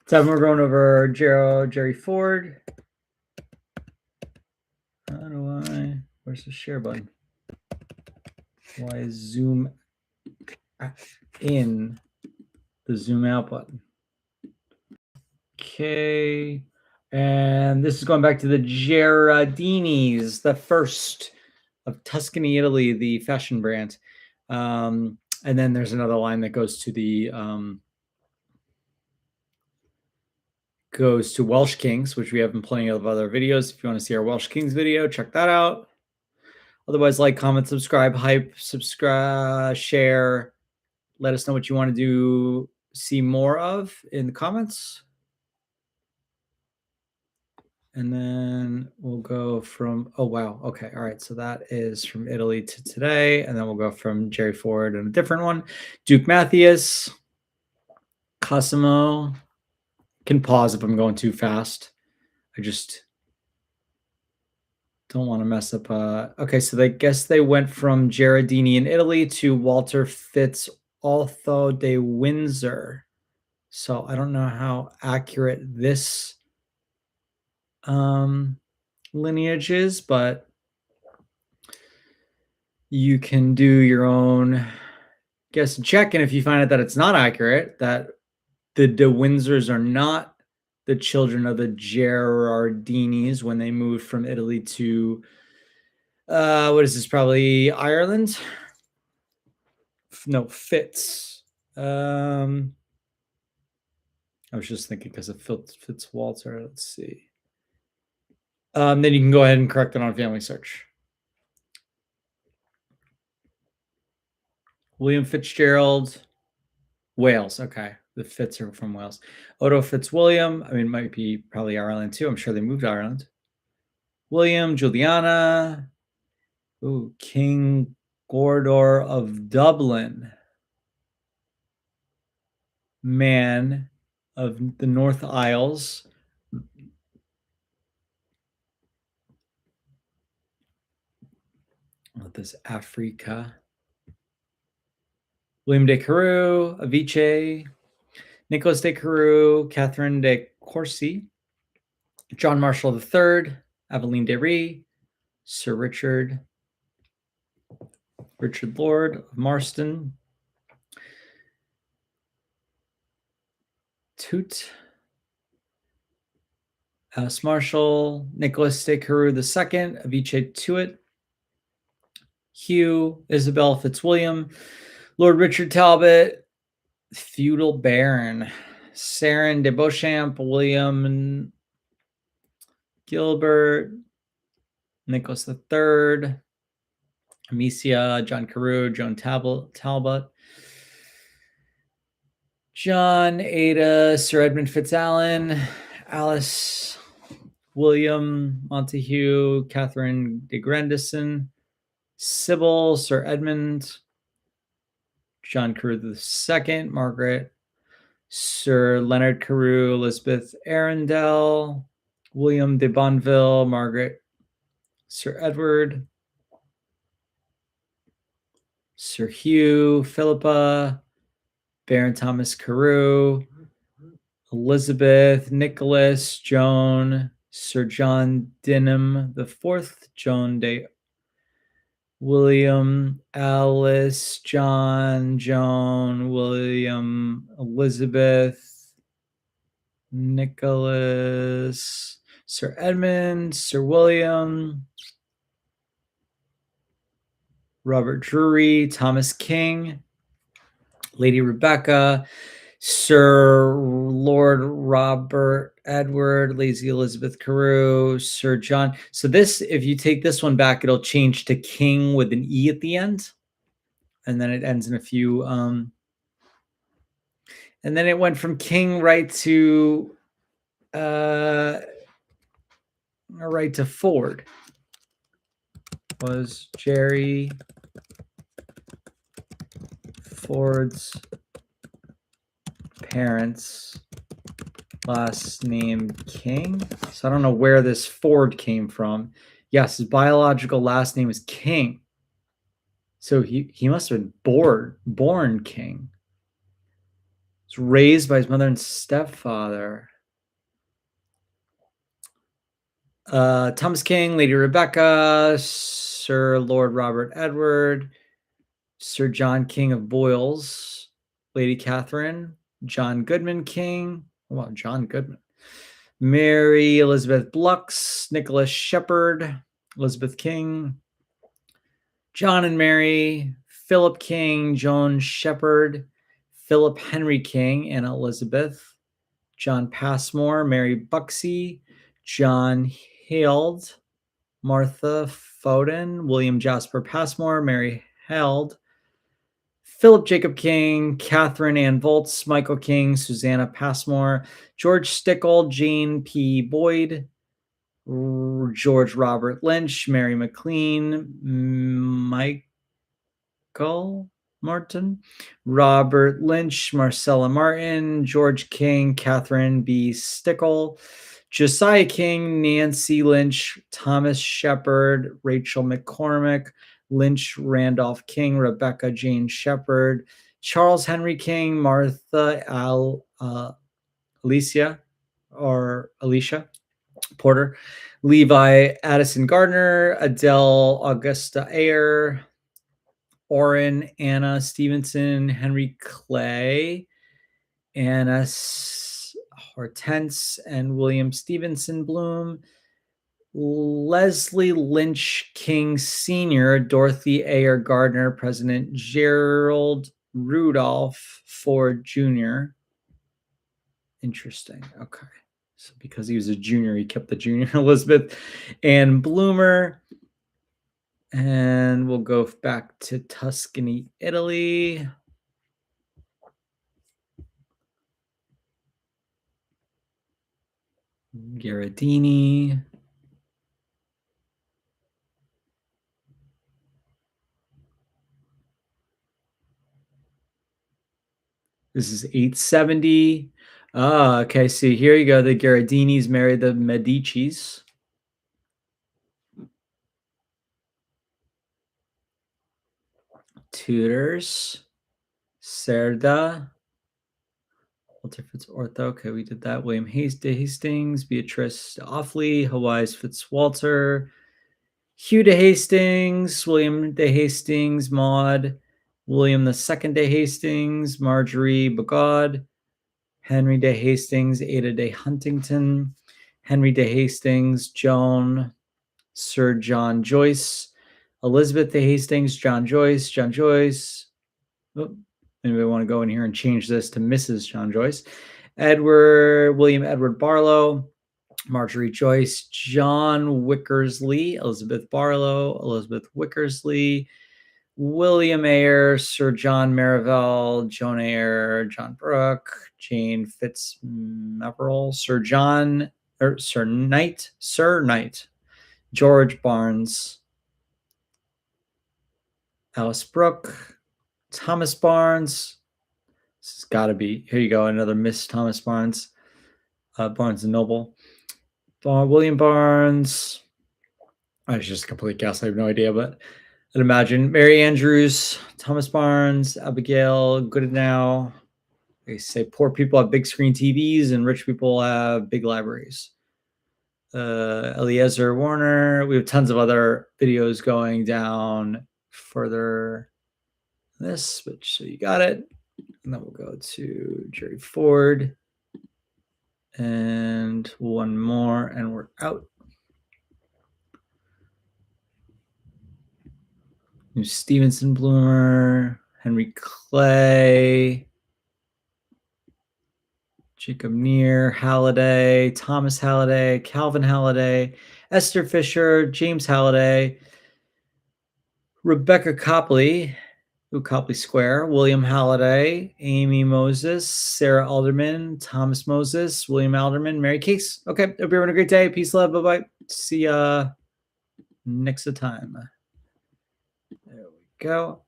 So we're going over Jerry Ford. How do I? Where's the share button? Why is zoom in the zoom out button? Okay. And this is going back to the Gherardinis, the first of Tuscany, Italy, the fashion brand. And then there's another line that goes to the Welsh Kings, which we have in plenty of other videos. If you want to see our Welsh Kings video, check that out. Otherwise, like, comment, subscribe, hype, subscribe, share. Let us know what you want to see more of in the comments. And then we'll go from, oh, wow. Okay. All right. So that is from Italy to today. And then we'll go from Jerry Ford and a different one. Duke Mathias, Cosimo. Can pause if I'm going too fast. I just don't want to mess up. Okay. So I guess they went from Gheradini in Italy to Walter Fitzaltho de Windsor. So I don't know how accurate this lineage is, but you can do your own guess and check. And if you find out that it's not accurate, that the De Windsors are not the children of the Gherardinis when they moved from Italy to what is this? Probably Ireland. No, Fitz. I was just thinking because of Fitzwalter. Let's see. Then you can go ahead and correct it on Family Search. William Fitzgerald, Wales. Okay. The Fitz are from Wales. Odo Fitzwilliam. I mean, it might be probably Ireland too. I'm sure they moved to Ireland. William, Juliana. Ooh, King Gordor of Dublin. Man of the North Isles. What this Africa? William de Carew, Avice, Nicholas de Carew, Catherine de Courcy, John Marshall III, Aveline de Rie, Sir Richard Lord of Marston, Toot, Alice Marshall, Nicholas de Carew II, Avice Tuit, Hugh, Isabel Fitzwilliam, Lord Richard Talbot, Feudal Baron, Sarin de Beauchamp, William Gilbert, Nicholas III, Amicia, John Carew, Joan Talbot, John, Ada, Sir Edmund Fitzallen, Alice, William Montague, Catherine de Grandison, Sybil, Sir Edmund, John Carew II, Margaret, Sir Leonard Carew, Elizabeth Arundel, William de Bonneville, Margaret, Sir Edward, Sir Hugh, Philippa, Baron Thomas Carew, Elizabeth, Nicholas, Joan, Sir John Denham IV, Joan de William, Alice, John, Joan, William, Elizabeth, Nicholas, Sir Edmund, Sir William, Robert Drury, Thomas King, Lady Rebecca, Sir Lord Robert Edward, Lady Elizabeth Carew, Sir John. So this, if you take this one back, it'll change to King with an E at the end. And then it ends in a few. And then it went from King right to Ford. Was Jerry Ford's parents' last name King? So I don't know where this Ford came from. Yes, his biological last name is King. So he must have been born King. Was raised by his mother and stepfather. Thomas King, Lady Rebecca, Sir Lord Robert Edward, Sir John King of Boyles, Lady Catherine, John Goodman King. Oh, wow, John Goodman. Mary Elizabeth Blux, Nicholas Shepherd, Elizabeth King, John and Mary, Philip King, Joan Shepherd, Philip Henry King, Anna Elizabeth, John Passmore, Mary Buxey, John Held, Martha Foden, William Jasper Passmore, Mary Held, Philip Jacob King, Catherine Ann Volz, Michael King, Susanna Passmore, George Stickle, Jane P. Boyd, George Robert Lynch, Mary McLean, Michael Martin, Robert Lynch, Marcella Martin, George King, Catherine B. Stickle, Josiah King, Nancy Lynch, Thomas Shepard, Rachel McCormick, Lynch Randolph King, Rebecca Jane Shepard, Charles Henry King, Martha Alicia Porter, Levi Addison Gardner, Adele Augusta Ayer, Orrin Anna Stevenson, Henry Clay, Anna Hortense and William Stevenson Bloom, Leslie Lynch King Sr., Dorothy Ayer Gardner, President Gerald Rudolph Ford Jr. Interesting. Okay. So because he was a junior, he kept the junior. Elizabeth Ann Bloomer. And we'll go back to Tuscany, Italy. Gheradini. This is 870. Okay. So here you go. The Gheradinis married the Medicis. Tudors. Cerda. Walter Fitzortho. Okay, we did that. William Hastings. Beatrice de Offley. Hawaii's Fitzwalter. Hugh de Hastings. William de Hastings. Maud. William II de Hastings. Marjorie Bagaud. Henry de Hastings. Ada de Huntington. Henry de Hastings. Joan. Sir John Joyce. Elizabeth de Hastings. John Joyce. John Joyce. Oh, anybody want to go in here and change this to Mrs. John Joyce? William Edward Barlow, Marjorie Joyce, John Wickersley, Elizabeth Barlow, Elizabeth Wickersley, William Ayer, Sir John Merivale, Joan Ayer, John Brooke, Jane Fitzmaurice, Sir Knight, George Barnes, Alice Brooke, Thomas Barnes. This has got to be, here you go, another Miss Thomas Barnes, Barnes and Noble. William Barnes. I was just a complete guess. I have no idea, but I'd imagine Mary Andrews, Thomas Barnes, Abigail Goodenow. They say poor people have big screen TVs and rich people have big libraries. Eliezer Warner. We have tons of other videos going down further this, so you got it. And then we'll go to Jerry Ford. And one more, and we're out. Stevenson Bloomer, Henry Clay, Jacob Neer, Halliday, Thomas Halliday, Calvin Halliday, Esther Fisher, James Halliday, Rebecca Copley, Copley Square, William Halliday, Amy Moses, Sarah Alderman, Thomas Moses, William Alderman, Mary Case. Okay, hope you're having a great day. Peace, love, bye-bye. See ya next time. There we go.